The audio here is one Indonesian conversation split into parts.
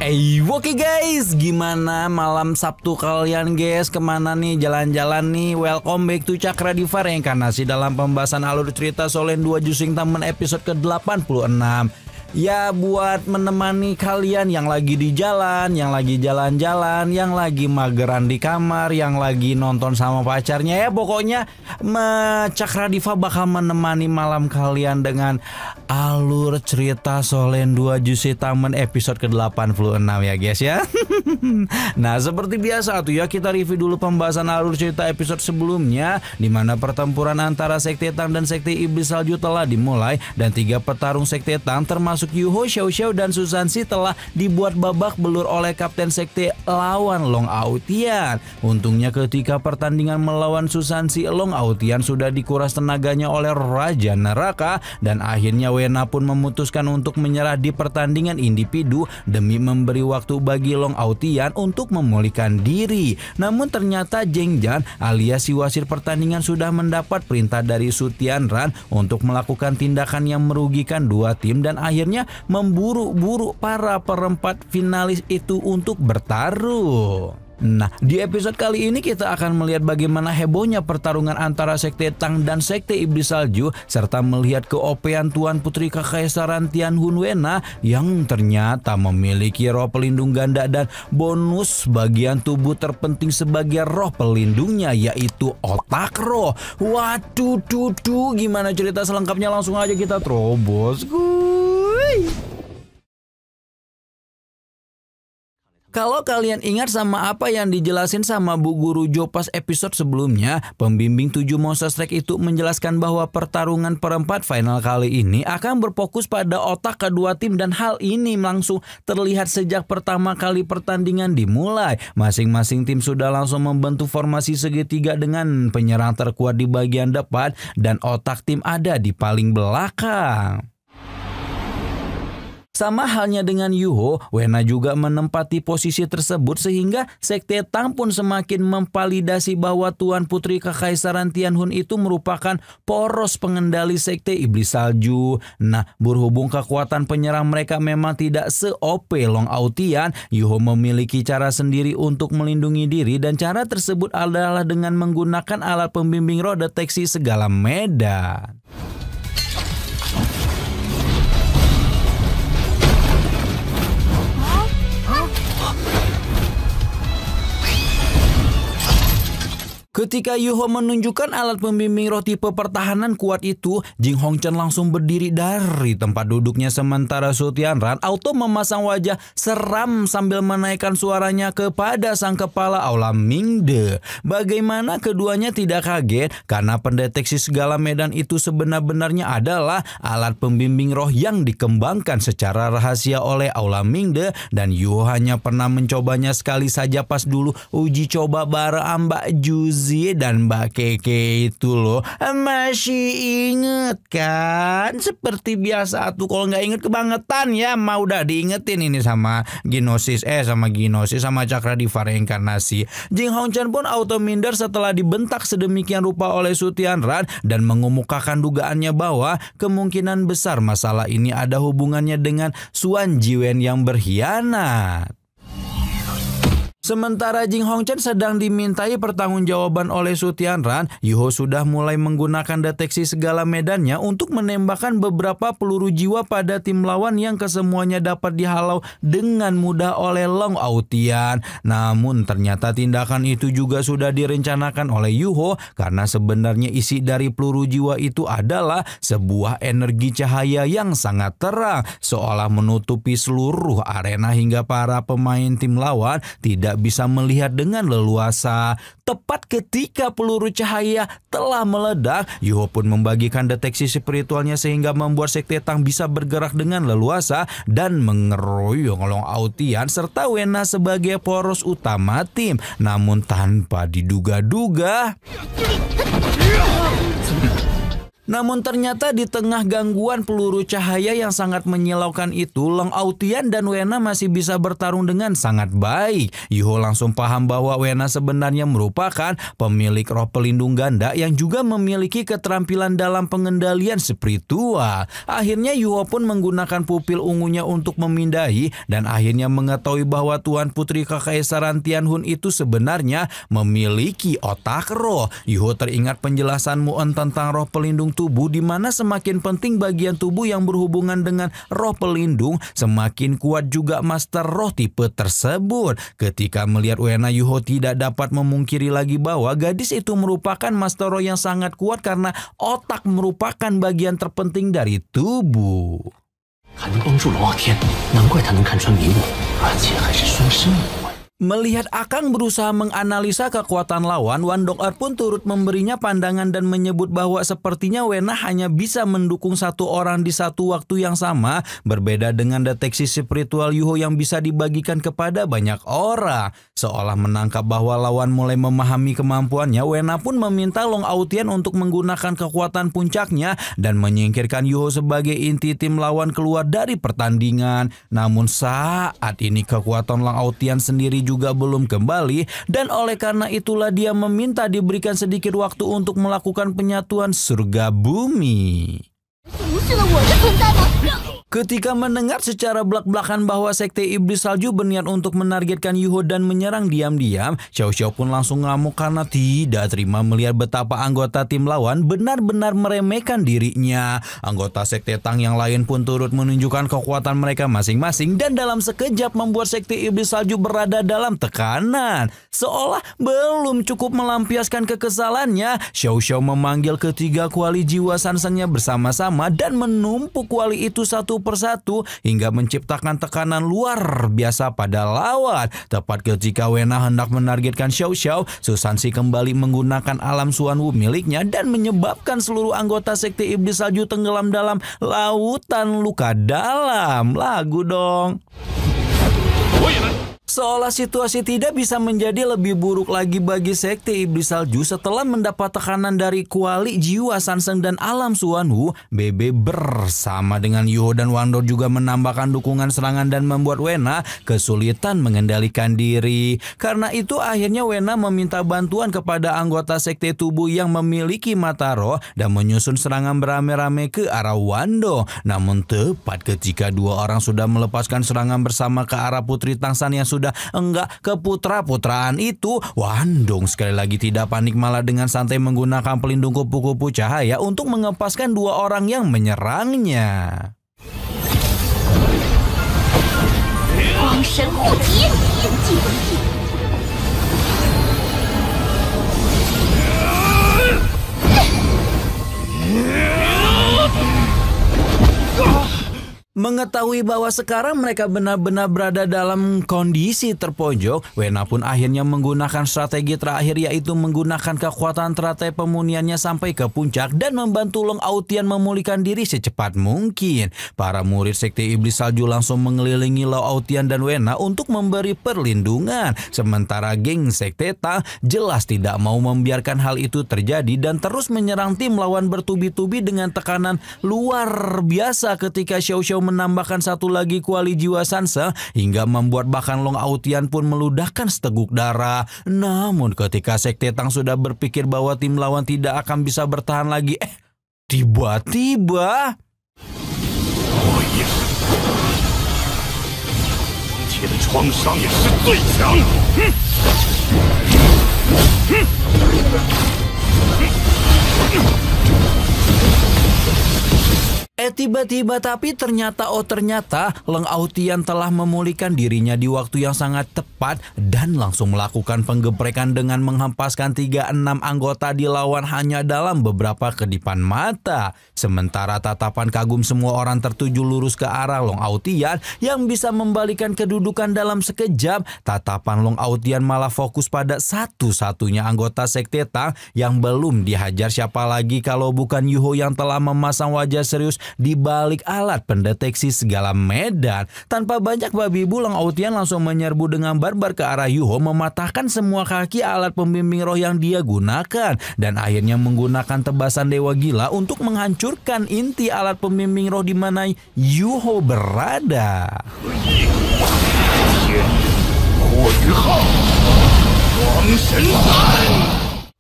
Oke guys, gimana malam Sabtu kalian guys? Kemana nih jalan-jalan nih? Welcome back to Cakra Diva Reinkarnasi dalam pembahasan alur cerita Solen 2 Jusing Taman episode ke-86. Ya buat menemani kalian yang lagi di jalan, yang lagi jalan-jalan, yang lagi mageran di kamar, yang lagi nonton sama pacarnya. Ya pokoknya Cakra Diva bakal menemani malam kalian dengan alur cerita Solen 2 Jusing Taman episode ke-86 ya guys ya. Nah seperti biasa tuh ya, kita review dulu pembahasan alur cerita episode sebelumnya, di mana pertempuran antara Sekte Tang dan Sekte Iblis Salju telah dimulai, dan 3 petarung Sekte Tang termasuk Yuho, Xiao Xiao, dan Susansi telah dibuat babak belur oleh Kapten Sekte lawan Long Aotian. Untungnya ketika pertandingan melawan Susansi, Long Aotian sudah dikuras tenaganya oleh Raja Neraka, dan akhirnya Wena pun memutuskan untuk menyerah di pertandingan individu demi memberi waktu bagi Long Aotian untuk memulihkan diri. Namun ternyata Zheng Jian alias si wasit pertandingan sudah mendapat perintah dari Su Tianran untuk melakukan tindakan yang merugikan dua tim, dan akhirnya memburu-buru para perempat finalis itu untuk bertaruh. Nah, di episode kali ini kita akan melihat bagaimana hebohnya pertarungan antara Sekte Tang dan Sekte Iblis Salju, serta melihat keopean Tuan Putri Kekaisaran Tianhun Wena yang ternyata memiliki roh pelindung ganda dan bonus bagian tubuh terpenting sebagai roh pelindungnya, yaitu otak roh. Waduh, gimana cerita selengkapnya? Langsung aja kita terobos, guys. Kalau kalian ingat sama apa yang dijelasin sama Bu Guru Jo pas episode sebelumnya, pembimbing 7 Monster Strike itu menjelaskan bahwa pertarungan perempat final kali ini akan berfokus pada otak kedua tim, dan hal ini langsung terlihat sejak pertama kali pertandingan dimulai. Masing-masing tim sudah langsung membentuk formasi segitiga dengan penyerang terkuat di bagian depan dan otak tim ada di paling belakang. Sama halnya dengan Yuho, Wena juga menempati posisi tersebut, sehingga Sekte Tang pun semakin memvalidasi bahwa Tuan Putri Kekaisaran Tianhun itu merupakan poros pengendali Sekte Iblis Salju. Nah, berhubung kekuatan penyerang mereka memang tidak se-OP Long Aotian, Yuho memiliki cara sendiri untuk melindungi diri, dan cara tersebut adalah dengan menggunakan alat pembimbing roh deteksi segala medan. Ketika Yuho menunjukkan alat pembimbing roh tipe pertahanan kuat itu, Jing Hongchen langsung berdiri dari tempat duduknya, sementara Su Tianran auto memasang wajah seram sambil menaikkan suaranya kepada sang kepala Aula Mingde. Bagaimana keduanya tidak kaget karena pendeteksi segala medan itu sebenar-benarnya adalah alat pembimbing roh yang dikembangkan secara rahasia oleh Aula Mingde, dan Yuho hanya pernah mencobanya sekali saja pas dulu uji coba bareng Mbak Juzi dan Mbak Keke itu loh. Masih inget kan? Seperti biasa tuh, kalau nggak inget kebangetan ya, mau udah diingetin ini sama Ginosis sama Cakra Diva Reinkarnasi. Jing Hongchen pun auto minder setelah dibentak sedemikian rupa oleh Su Tianran dan mengemukakan dugaannya bahwa kemungkinan besar masalah ini ada hubungannya dengan Suan Jiwen yang berkhianat. Sementara Jing Hongchen sedang dimintai pertanggungjawaban oleh Su Tianran, Yuho sudah mulai menggunakan deteksi segala medannya untuk menembakkan beberapa peluru jiwa pada tim lawan yang kesemuanya dapat dihalau dengan mudah oleh Long Aotian. Namun ternyata tindakan itu juga sudah direncanakan oleh Yuho, karena sebenarnya isi dari peluru jiwa itu adalah sebuah energi cahaya yang sangat terang, seolah menutupi seluruh arena hingga para pemain tim lawan tidak bisa melihat dengan leluasa. Tepat ketika peluru cahaya telah meledak, Yuho pun membagikan deteksi spiritualnya sehingga membuat Sekte Tang bisa bergerak dengan leluasa dan mengeroyok Long Aotian serta Wena sebagai poros utama tim. Namun tanpa diduga-duga, Namun ternyata di tengah gangguan peluru cahaya yang sangat menyilaukan itu, Long Autian dan Wena masih bisa bertarung dengan sangat baik. Yuho langsung paham bahwa Wena sebenarnya merupakan pemilik roh pelindung ganda yang juga memiliki keterampilan dalam pengendalian spiritual. Akhirnya Yuho pun menggunakan pupil ungunya untuk memindahi dan akhirnya mengetahui bahwa Tuan Putri Kekaisaran Tianhun itu sebenarnya memiliki otak roh. Yuho teringat penjelasan Muon tentang roh pelindung tubuh, di mana semakin penting bagian tubuh yang berhubungan dengan roh pelindung, semakin kuat juga master roh tipe tersebut. Ketika melihat Wena, Yuho tidak dapat memungkiri lagi bahwa gadis itu merupakan master roh yang sangat kuat karena otak merupakan bagian terpenting dari tubuh. Melihat Akang berusaha menganalisa kekuatan lawan, Wan Dong-er pun turut memberinya pandangan dan menyebut bahwa sepertinya Wena hanya bisa mendukung satu orang di satu waktu yang sama, berbeda dengan deteksi spiritual Yuho yang bisa dibagikan kepada banyak orang. Seolah menangkap bahwa lawan mulai memahami kemampuannya, Wena pun meminta Long Autian untuk menggunakan kekuatan puncaknya dan menyingkirkan Yuho sebagai inti tim lawan keluar dari pertandingan. Namun saat ini kekuatan Long Autian sendiri juga belum kembali, dan oleh karena itulah dia meminta diberikan sedikit waktu untuk melakukan penyatuan surga bumi. Ketika mendengar secara belak-belakan bahwa Sekte Iblis Salju berniat untuk menargetkan Yuho dan menyerang diam-diam, Xiao Xiao pun langsung ngamuk karena tidak terima melihat betapa anggota tim lawan benar-benar meremehkan dirinya. Anggota Sekte Tang yang lain pun turut menunjukkan kekuatan mereka masing-masing dan dalam sekejap membuat Sekte Iblis Salju berada dalam tekanan. Seolah belum cukup melampiaskan kekesalannya, Xiao Xiao memanggil ketiga kuali jiwa sansangnya bersama-sama dan menumpuk kuali itu satu persatu hingga menciptakan tekanan luar biasa pada lawan. Tepat ketika Wena hendak menargetkan Xiao Xiao, Susansi kembali menggunakan alam Suanwu miliknya dan menyebabkan seluruh anggota Sekte Iblis Salju tenggelam dalam lautan luka dalam. Lagu dong. Seolah situasi tidak bisa menjadi lebih buruk lagi bagi Sekte Iblis Salju setelah mendapat tekanan dari kuali jiwa Sanseng dan alam Suanwu. BB bersama dengan Yuho dan Wando juga menambahkan dukungan serangan dan membuat Wena kesulitan mengendalikan diri. Karena itu akhirnya Wena meminta bantuan kepada anggota Sekte Tubuh yang memiliki mata roh dan menyusun serangan beramai-ramai ke arah Wando. Namun tepat ketika dua orang sudah melepaskan serangan bersama ke arah Putri Tangsan yang sudah enggak ke putra-putraan itu, Wandong sekali lagi tidak panik, malah dengan santai menggunakan pelindung kupu-kupu cahaya untuk mengepaskan dua orang yang menyerangnya. Mengetahui bahwa sekarang mereka benar-benar berada dalam kondisi terpojok, Wena pun akhirnya menggunakan strategi terakhir, yaitu menggunakan kekuatan teratai pemuniannya sampai ke puncak dan membantu Long Autian memulihkan diri secepat mungkin. Para murid Sekte Iblis Salju langsung mengelilingi Long Autian dan Wena untuk memberi perlindungan. Sementara geng Sekte Tang jelas tidak mau membiarkan hal itu terjadi dan terus menyerang tim lawan bertubi-tubi dengan tekanan luar biasa ketika Xiao Xiao menambahkan satu lagi kuali jiwa Sansa hingga membuat bahkan Long Autian pun meludahkan seteguk darah. Namun ketika Sekte Tang sudah berpikir bahwa tim lawan tidak akan bisa bertahan lagi, tiba-tiba tiba-tiba tapi ternyata Long Autian telah memulihkan dirinya di waktu yang sangat tepat dan langsung melakukan penggeprekan dengan menghempaskan 36 anggota dilawan hanya dalam beberapa kedipan mata. Sementara tatapan kagum semua orang tertuju lurus ke arah Long Autian yang bisa membalikan kedudukan dalam sekejap, tatapan Long Autian malah fokus pada satu-satunya anggota Sekte Tang yang belum dihajar, siapa lagi kalau bukan Yuho yang telah memasang wajah serius di balik alat pendeteksi segala medan. Tanpa banyak babi bu, Long Aotian langsung menyerbu dengan barbar ke arah Yuho, mematahkan semua kaki alat pembimbing roh yang dia gunakan, dan akhirnya menggunakan tebasan dewa gila untuk menghancurkan inti alat pembimbing roh di mana Yuho berada.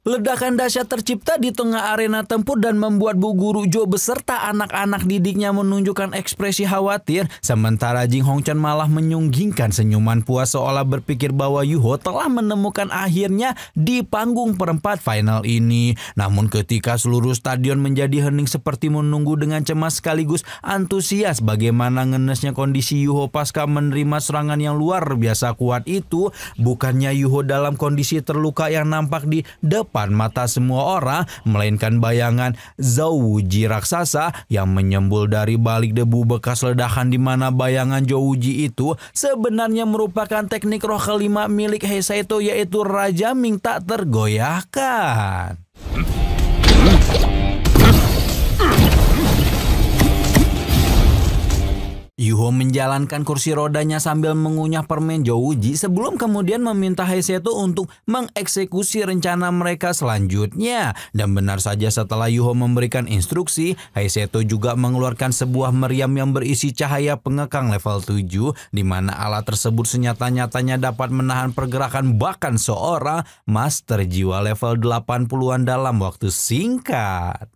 Ledakan dahsyat tercipta di tengah arena tempur dan membuat Bu Guru Zhou beserta anak-anak didiknya menunjukkan ekspresi khawatir, sementara Jing Hongchen malah menyunggingkan senyuman puas seolah berpikir bahwa Yuho telah menemukan akhirnya di panggung perempat final ini. Namun ketika seluruh stadion menjadi hening seperti menunggu dengan cemas sekaligus antusias bagaimana ngenesnya kondisi Yuho pasca menerima serangan yang luar biasa kuat itu, bukannya Yuho dalam kondisi terluka yang nampak di depan mata semua orang, melainkan bayangan Zhou Wuji raksasa yang menyembul dari balik debu bekas ledakan, di mana bayangan Zhou Wuji itu sebenarnya merupakan teknik roh kelima milik He Saito, yaitu Raja Ming tak tergoyahkan. Yuho menjalankan kursi rodanya sambil mengunyah permen Zhou Wuji sebelum kemudian meminta He Saito untuk mengeksekusi rencana mereka selanjutnya. Dan benar saja, setelah Yuho memberikan instruksi, He Saito juga mengeluarkan sebuah meriam yang berisi cahaya pengekang level 7, di mana alat tersebut senyata-nyatanya dapat menahan pergerakan bahkan seorang master jiwa level 80-an dalam waktu singkat.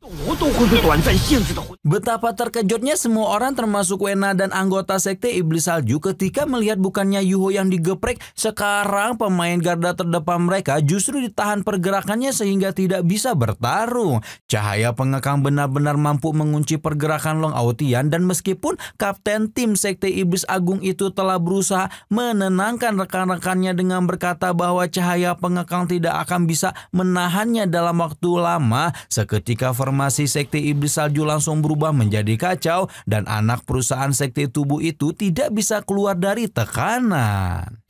Betapa terkejutnya semua orang termasuk Wena dan anggota sekte Iblis Salju ketika melihat bukannya Yuho yang digeprek, sekarang pemain garda terdepan mereka justru ditahan pergerakannya sehingga tidak bisa bertarung. Cahaya pengekang benar-benar mampu mengunci pergerakan Long Aotian, dan meskipun kapten tim sekte Iblis Agung itu telah berusaha menenangkan rekan-rekannya dengan berkata bahwa cahaya pengekang tidak akan bisa menahannya dalam waktu lama, seketika formasi sekte Iblis Salju langsung berubah menjadi kacau dan anak perusahaan sekte tubuh itu tidak bisa keluar dari tekanan.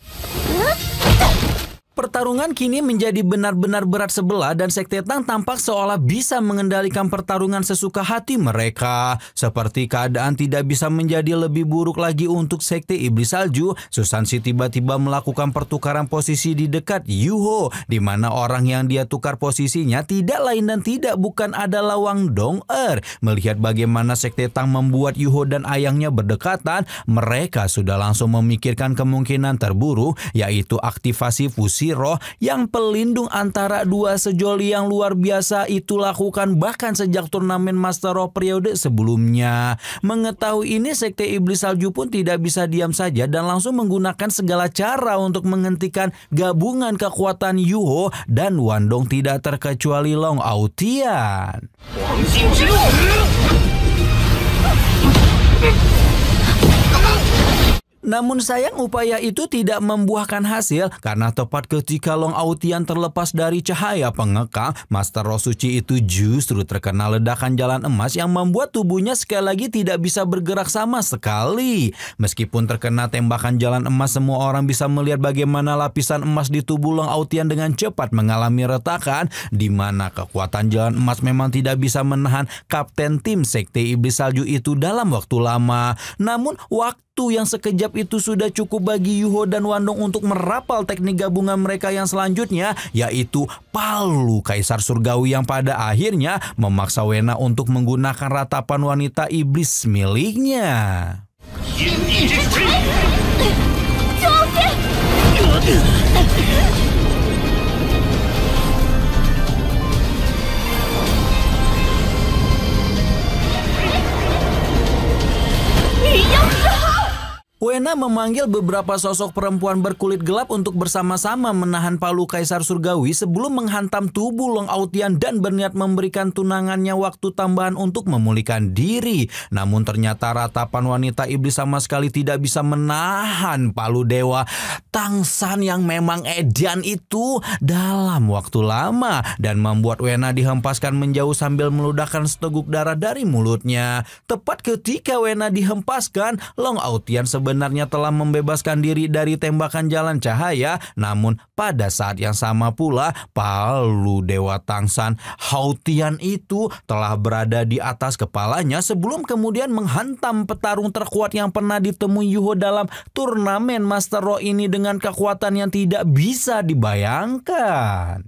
Pertarungan kini menjadi benar-benar berat sebelah dan Sekte Tang tampak seolah bisa mengendalikan pertarungan sesuka hati mereka. Seperti keadaan tidak bisa menjadi lebih buruk lagi untuk Sekte Iblis Salju, Susansi tiba-tiba melakukan pertukaran posisi di dekat Yuho, di mana orang yang dia tukar posisinya tidak lain dan tidak bukan adalah Wang Dong-er. Melihat bagaimana Sekte Tang membuat Yuho dan ayangnya berdekatan, mereka sudah langsung memikirkan kemungkinan terburuk, yaitu aktivasi fusi roh yang pelindung antara dua sejoli yang luar biasa itu lakukan bahkan sejak turnamen Master Roh periode sebelumnya. Mengetahui ini, Sekte Iblis Salju pun tidak bisa diam saja dan langsung menggunakan segala cara untuk menghentikan gabungan kekuatan Yuho dan Wandong, tidak terkecuali Long Aotian. Namun sayang upaya itu tidak membuahkan hasil karena tepat ketika Long Aotian terlepas dari cahaya pengekang, Master Roh Suci itu justru terkena ledakan jalan emas yang membuat tubuhnya sekali lagi tidak bisa bergerak sama sekali. Meskipun terkena tembakan jalan emas, semua orang bisa melihat bagaimana lapisan emas di tubuh Long Aotian dengan cepat mengalami retakan, di mana kekuatan jalan emas memang tidak bisa menahan kapten tim Sekte Iblis Salju itu dalam waktu lama. Namun waktu yang sekejap itu sudah cukup bagi Yuho dan Wandong untuk merapal teknik gabungan mereka yang selanjutnya, yaitu Palu Kaisar Surgawi, yang pada akhirnya memaksa Wena untuk menggunakan ratapan wanita iblis miliknya. Wena memanggil beberapa sosok perempuan berkulit gelap untuk bersama-sama menahan Palu Kaisar Surgawi sebelum menghantam tubuh Long Aotian dan berniat memberikan tunangannya waktu tambahan untuk memulihkan diri. Namun ternyata ratapan wanita iblis sama sekali tidak bisa menahan Palu Dewa Tangsan yang memang edan itu dalam waktu lama dan membuat Wena dihempaskan menjauh sambil meludahkan seteguk darah dari mulutnya. Tepat ketika Wena dihempaskan, Long Aotian sebenarnya sebenarnya telah membebaskan diri dari tembakan jalan cahaya. Namun pada saat yang sama pula, palu Dewa Tangsan Haotian itu telah berada di atas kepalanya sebelum kemudian menghantam petarung terkuat yang pernah ditemui Yuho dalam turnamen Master Roh ini dengan kekuatan yang tidak bisa dibayangkan.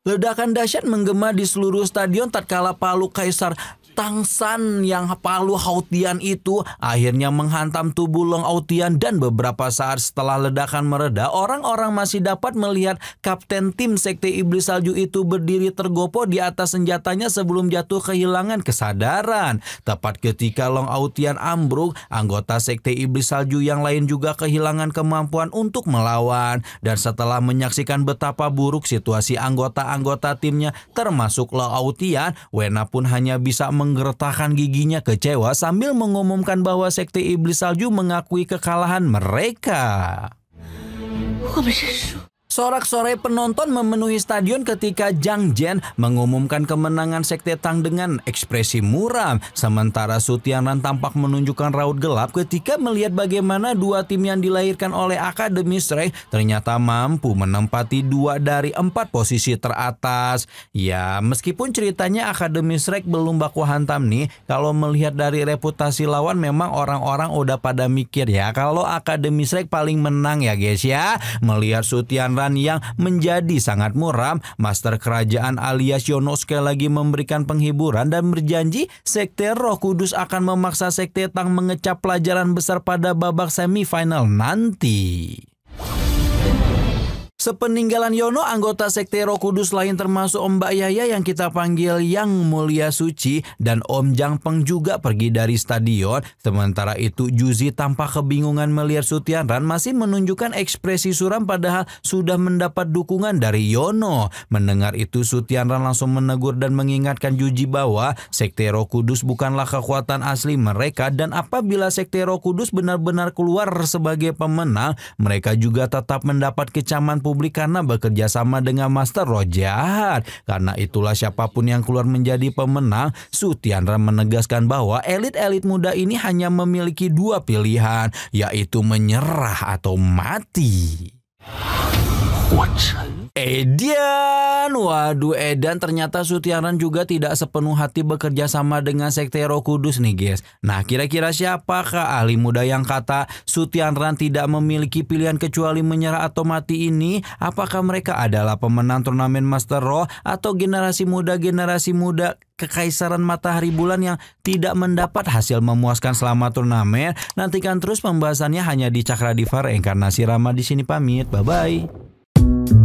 Ledakan dahsyat menggema di seluruh stadion tatkala palu Kaisar Tangsan yang palu Haotian itu akhirnya menghantam tubuh Long Haotian, dan beberapa saat setelah ledakan mereda, orang-orang masih dapat melihat kapten tim Sekte Iblis Salju itu berdiri tergopoh di atas senjatanya sebelum jatuh kehilangan kesadaran. Tepat ketika Long Haotian ambruk, anggota Sekte Iblis Salju yang lain juga kehilangan kemampuan untuk melawan, dan setelah menyaksikan betapa buruk situasi anggota-anggota timnya termasuk Long Haotian, Wena pun hanya bisa menggertakkan giginya kecewa sambil mengumumkan bahwa Sekte Iblis Salju mengakui kekalahan mereka. Sorak-sorai penonton memenuhi stadion ketika Zhang Jian mengumumkan kemenangan Sekte Tang dengan ekspresi muram. Sementara Su Tianran tampak menunjukkan raut gelap ketika melihat bagaimana dua tim yang dilahirkan oleh Akademi Strike ternyata mampu menempati 2 dari 4 posisi teratas. Ya, meskipun ceritanya Akademi Strike belum baku hantam nih, kalau melihat dari reputasi lawan memang orang-orang udah pada mikir ya kalau Akademi Strike paling menang ya guys ya. Melihat Su Tianran yang menjadi sangat muram, Master Kerajaan alias Yono sekali lagi memberikan penghiburan dan berjanji Sekte Roh Kudus akan memaksa Sekte Tang mengecap pelajaran besar pada babak semifinal nanti. Sepeninggalan Yono, anggota Sekte Roh Kudus lain termasuk Om Mbak Yaya yang kita panggil Yang Mulia Suci dan Om Jang Peng juga pergi dari stadion. Sementara itu Juzi tampak kebingungan melihat Su Tianran masih menunjukkan ekspresi suram padahal sudah mendapat dukungan dari Yono. Mendengar itu Su Tianran langsung menegur dan mengingatkan Juji bahwa Sekte Roh Kudus bukanlah kekuatan asli mereka, dan apabila Sekte Roh Kudus benar-benar keluar sebagai pemenang, mereka juga tetap mendapat kecaman publik karena bekerja sama dengan Master Roh jahat. Karena itulah siapapun yang keluar menjadi pemenang, Su Tianran menegaskan bahwa elit-elit muda ini hanya memiliki 2 pilihan, yaitu menyerah atau mati. Edan, waduh Edan, ternyata Su Tianran juga tidak sepenuh hati bekerja sama dengan Sekte Roh Kudus nih guys. Nah, kira-kira siapakah ahli muda yang kata Su Tianran tidak memiliki pilihan kecuali menyerah atau mati ini? Apakah mereka adalah pemenang turnamen Master Roh atau generasi muda Kekaisaran Matahari Bulan yang tidak mendapat hasil memuaskan selama turnamen? Nantikan terus pembahasannya hanya di Cakra Diva Reinkarnasi Rama. Di sini pamit, bye-bye.